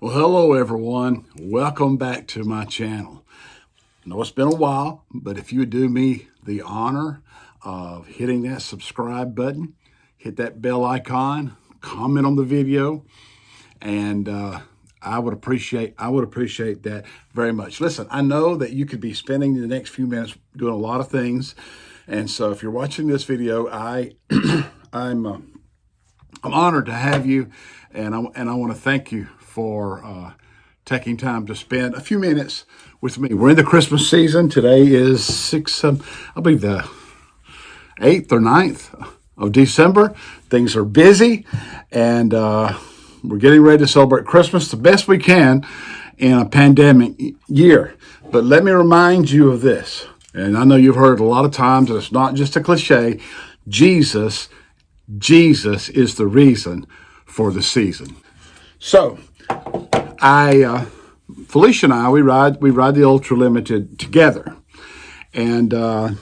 Well, hello everyone. Welcome back to my channel. I know it's been a while, but if you would do me the honor of hitting that subscribe button, hit that bell icon, comment on the video, and I would appreciate that very much. Listen, I know that you could be spending the next few minutes doing a lot of things, and so if you're watching this video, I'm honored to have you, and I want to thank you for taking time to spend a few minutes with me. We're in the Christmas season. Today is I believe the 8th or 9th of December. Things are busy, and we're getting ready to celebrate Christmas the best we can in a pandemic year. But let me remind you of this, and I know you've heard it a lot of times, and it's not just a cliche. Jesus is the reason for the season. So, Felicia and I, we ride the Ultra Limited together. And when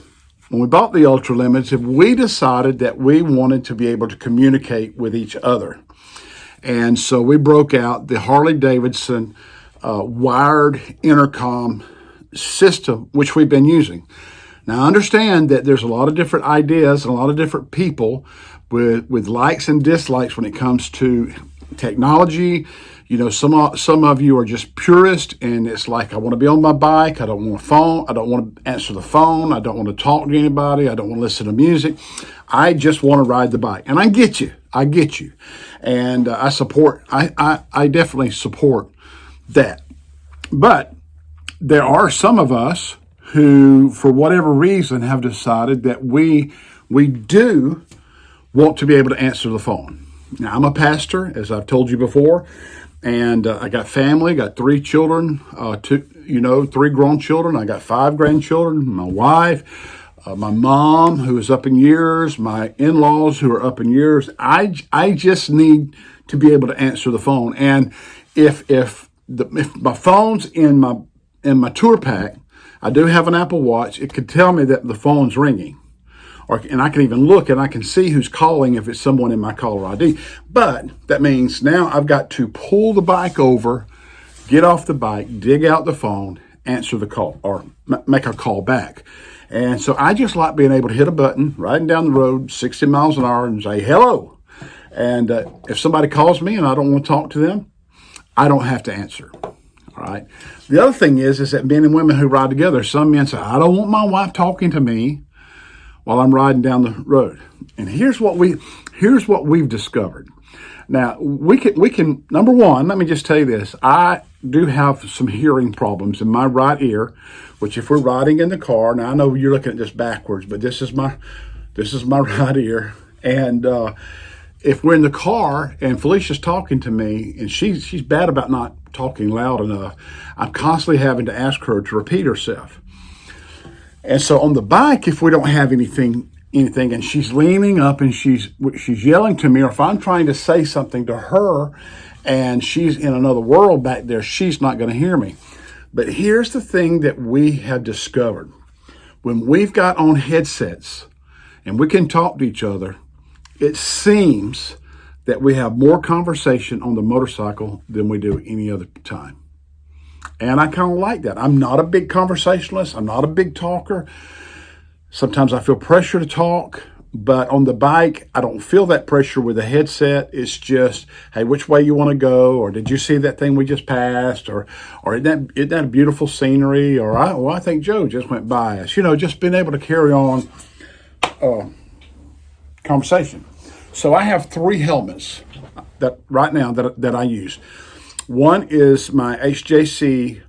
we bought the Ultra Limited, we decided that we wanted to be able to communicate with each other. And so we broke out the Harley Davidson wired intercom system, which we've been using. Now, I understand that there's a lot of different ideas and a lot of different people with likes and dislikes when it comes to technology. You know, some of you are just purists, and it's like, I want to be on my bike. I don't want a phone. I don't want to answer the phone. I don't want to talk to anybody. I don't want to listen to music. I just want to ride the bike. And I get you. And I definitely support that. But there are some of us who, for whatever reason, have decided that we do want to be able to answer the phone. Now, I'm a pastor, as I've told you before, and I got family, got 3 children, 3 grown children. I got 5 grandchildren, my wife, my mom, who is up in years, my in-laws, who are up in years. I just need to be able to answer the phone. And if my phone's in my tour pack, I do have an Apple Watch. It could tell me that the phone's ringing. And I can even look and I can see who's calling if it's someone in my caller ID. But that means now I've got to pull the bike over, get off the bike, dig out the phone, answer the call, or make a call back. And so I just like being able to hit a button, riding down the road 60 miles an hour, and say hello. And if somebody calls me and I don't want to talk to them, I don't have to answer. All right. The other thing is that men and women who ride together, some men say, I don't want my wife talking to me while I'm riding down the road. And here's what we've discovered. Now, we can, number one, let me just tell you this. I do have some hearing problems in my right ear, which if we're riding in the car, now I know you're looking at this backwards, but this is my right ear. And if we're in the car and Felicia's talking to me, and she's bad about not talking loud enough, I'm constantly having to ask her to repeat herself. And so on the bike, if we don't have anything, and she's leaning up and she's yelling to me, or if I'm trying to say something to her and she's in another world back there, she's not going to hear me. But here's the thing that we have discovered. When we've got on headsets and we can talk to each other, it seems that we have more conversation on the motorcycle than we do any other time. And I kind of like that. I'm not a big conversationalist. I'm not a big talker. Sometimes I feel pressure to talk, but on the bike, I don't feel that pressure with a headset. It's just, hey, which way you want to go? Or did you see that thing we just passed? Or isn't that a beautiful scenery? Or I think Joe just went by us. You know, just being able to carry on conversation. So I have 3 helmets that right now that I use. One is my HJC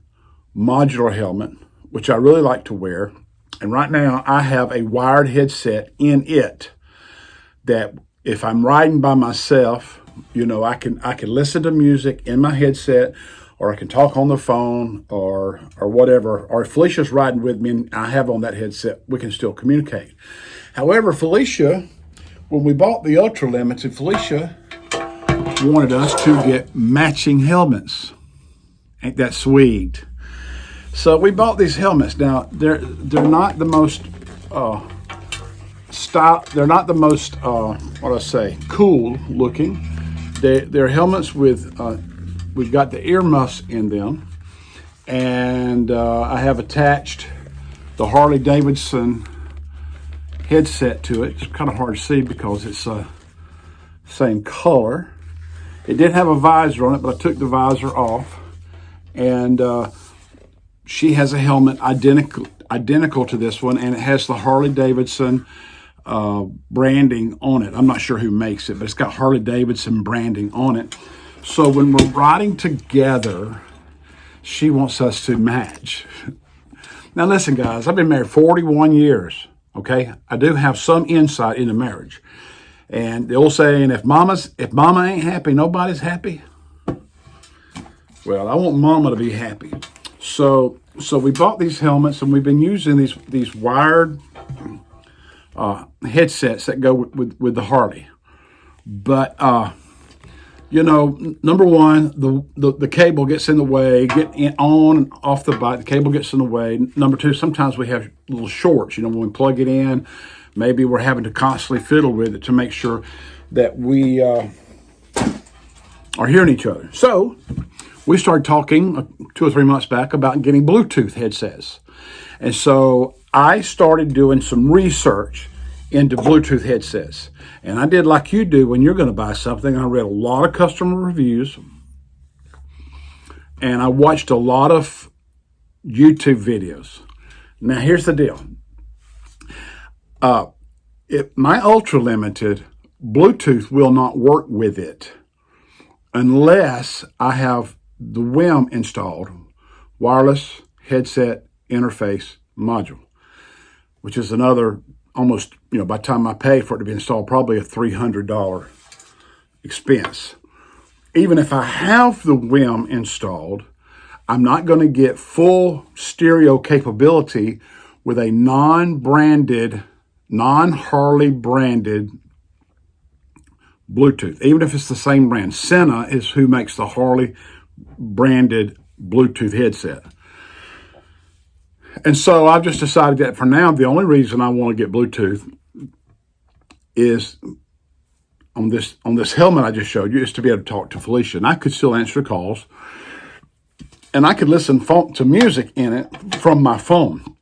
modular helmet, which I really like to wear. And right now I have a wired headset in it that if I'm riding by myself, you know, I can listen to music in my headset, or I can talk on the phone or whatever. Or if Felicia's riding with me and I have on that headset, we can still communicate. However, Felicia, when we bought the Ultra Limited, Felicia wanted us to get matching helmets. Ain't that sweet? So we bought these helmets. Now they're not the most They're not the most cool looking. They're helmets with we've got the earmuffs in them, and I have attached the Harley Davidson headset to it. It's kind of hard to see because it's same color. It did have a visor on it, but I took the visor off, and she has a helmet identical to this one, and it has the Harley Davidson branding on it. I'm not sure who makes it, but it's got Harley Davidson branding on it. So when we're riding together, she wants us to match. Now listen, guys, I've been married 41 years, okay? I do have some insight into marriage. And the old saying, if mama ain't happy, nobody's happy. Well, I want mama to be happy. So we bought these helmets, and we've been using these wired headsets that go with the Harley. But you know, number one, the cable gets in the way. Getting on and off the bike, the cable gets in the way. Number two, sometimes we have little shorts. You know, when we plug it in, maybe we're having to constantly fiddle with it to make sure that we are hearing each other. So we started talking 2 or 3 months back about getting Bluetooth headsets. And so I started doing some research into Bluetooth headsets. And I did like you do when you're going to buy something. I read a lot of customer reviews, and I watched a lot of YouTube videos. Now, here's the deal. My Ultra Limited, Bluetooth will not work with it unless I have the WIM installed, wireless headset interface module, which is another almost, you know, by the time I pay for it to be installed, probably a $300 expense. Even if I have the WIM installed, I'm not going to get full stereo capability with a non-branded, non-Harley branded Bluetooth, even if it's the same brand. Sena is who makes the Harley branded Bluetooth headset. And so I've just decided that for now, the only reason I want to get Bluetooth is on this helmet I just showed you, is to be able to talk to Felicia. And I could still answer calls, and I could listen to music in it from my phone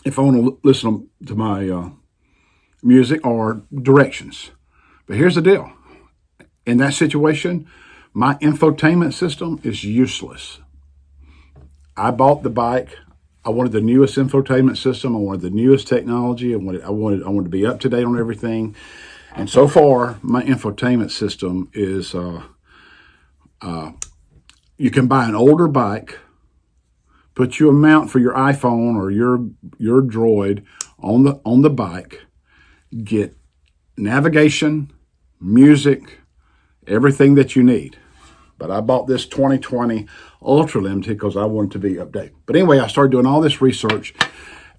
if I want to listen to my music or directions. But here's the deal. In that situation, my infotainment system is useless. I bought the bike. I wanted the newest infotainment system. I wanted the newest technology. I wanted to be up to date on everything. And so far, my infotainment system is, you can buy an older bike, put you a mount for your iPhone or your Droid on the bike, get navigation, music, everything that you need. But I bought this 2020 Ultra Limited because I wanted to be updated. But anyway, I started doing all this research,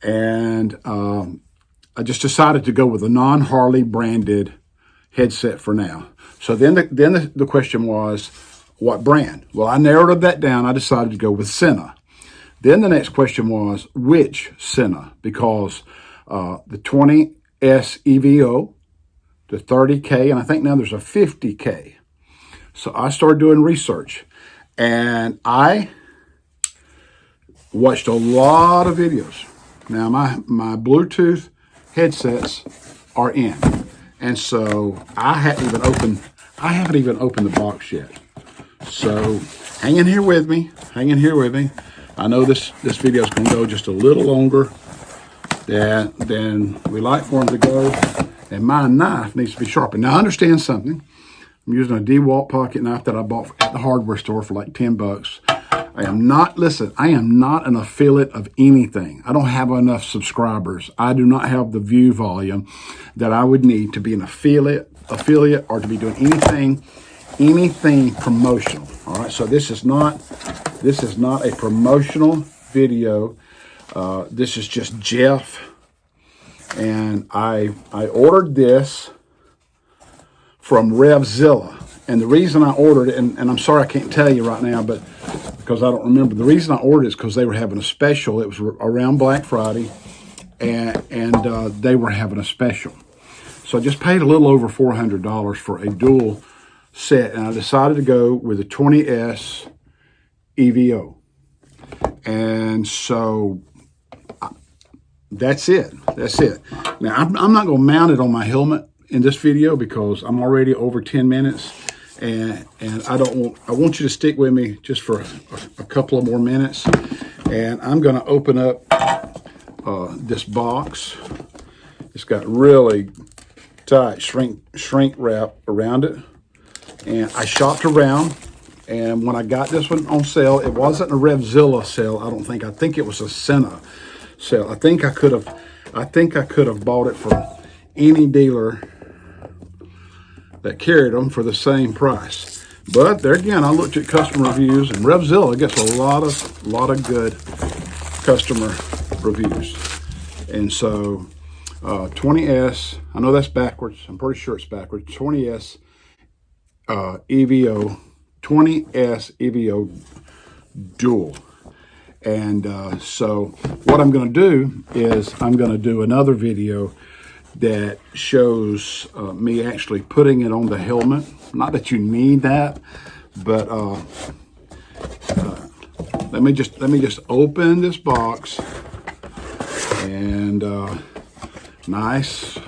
and I just decided to go with a non-Harley branded headset for now. So then the question was, what brand? Well, I narrowed that down. I decided to go with Sena. Then the next question was, which Sena? Because the 20s EVO, the 30K, and I think now there's a 50K. So I started doing research, and I watched a lot of videos. Now my Bluetooth headsets are in, and so I haven't even opened the box yet. So hang in here with me. I know this video is going to go just a little longer than we like for them to go, and my knife needs to be sharpened. Now understand something. I'm using a DeWalt pocket knife that I bought at the hardware store for like $10. I am not an affiliate of anything. I don't have enough subscribers. I do not have the view volume that I would need to be an affiliate or to be doing anything promotional. All right, so this is not a promotional video. This is just Jeff, and I ordered this from Revzilla. And the reason I ordered it, and I'm sorry I can't tell you right now, but because I don't remember, the reason I ordered it is because they were having a special. It was around Black Friday, and they were having a special. So I just paid a little over $400 for a dual set, and I decided to go with the 20s EVO. And so that's it. That's it. Now, I'm not going to mount it on my helmet in this video because I'm already over 10 minutes. And I want you to stick with me just for a couple of more minutes. And I'm going to open up this box. It's got really tight shrink wrap around it. And I shopped around, and when I got this one on sale, it wasn't a Revzilla sale. I think it was a Sena sale. I think I could have bought it from any dealer that carried them for the same price. But there again, I looked at customer reviews, and Revzilla gets a lot of good customer reviews. And so 20s, I know that's backwards. I'm pretty sure it's backwards. 20s EVO, 20s EVO dual. And so what I'm going to do is I'm going to do another video that shows me actually putting it on the helmet. Not that you need that, but let me just open this box. And nice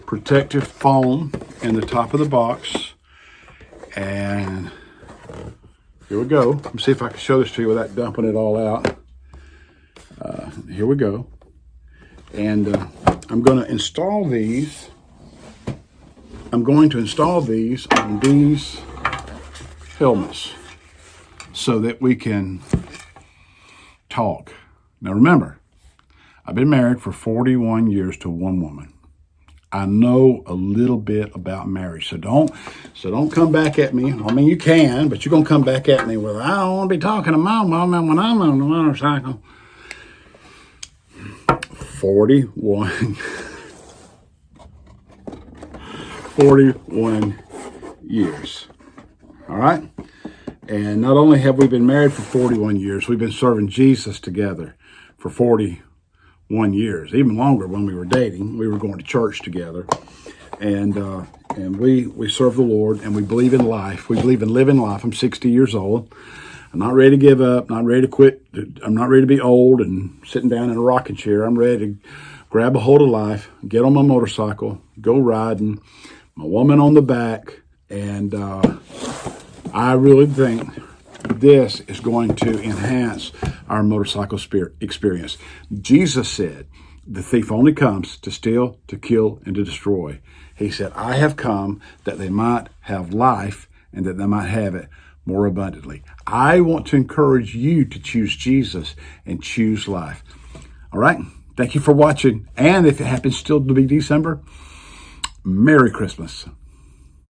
protective foam in the top of the box. And here we go. Let me see if I can show this to you without dumping it all out. Here we go. And I'm going to install these. I'm going to install these on these helmets so that we can talk. Now remember, I've been married for 41 years to one woman. I know a little bit about marriage, so don't come back at me. I mean, you can, but you're gonna come back at me with, I don't want to be talking to my woman when I'm on the motorcycle. 41 years. All right? And not only have we been married for 41 years, we've been serving Jesus together for 41 years, even longer when we were dating. We were going to church together. And we serve the Lord, and we believe in life. We believe in living life. I'm 60 years old. I'm not ready to give up, not ready to quit. I'm not ready to be old and sitting down in a rocking chair. I'm ready to grab a hold of life, get on my motorcycle, go riding, my woman on the back. And I really think this is going to enhance our motorcycle experience. Jesus said, the thief only comes to steal, to kill, and to destroy. He said, I have come that they might have life and that they might have it more abundantly. I want to encourage you to choose Jesus and choose life. All right? Thank you for watching. And if it happens still to be December, Merry Christmas.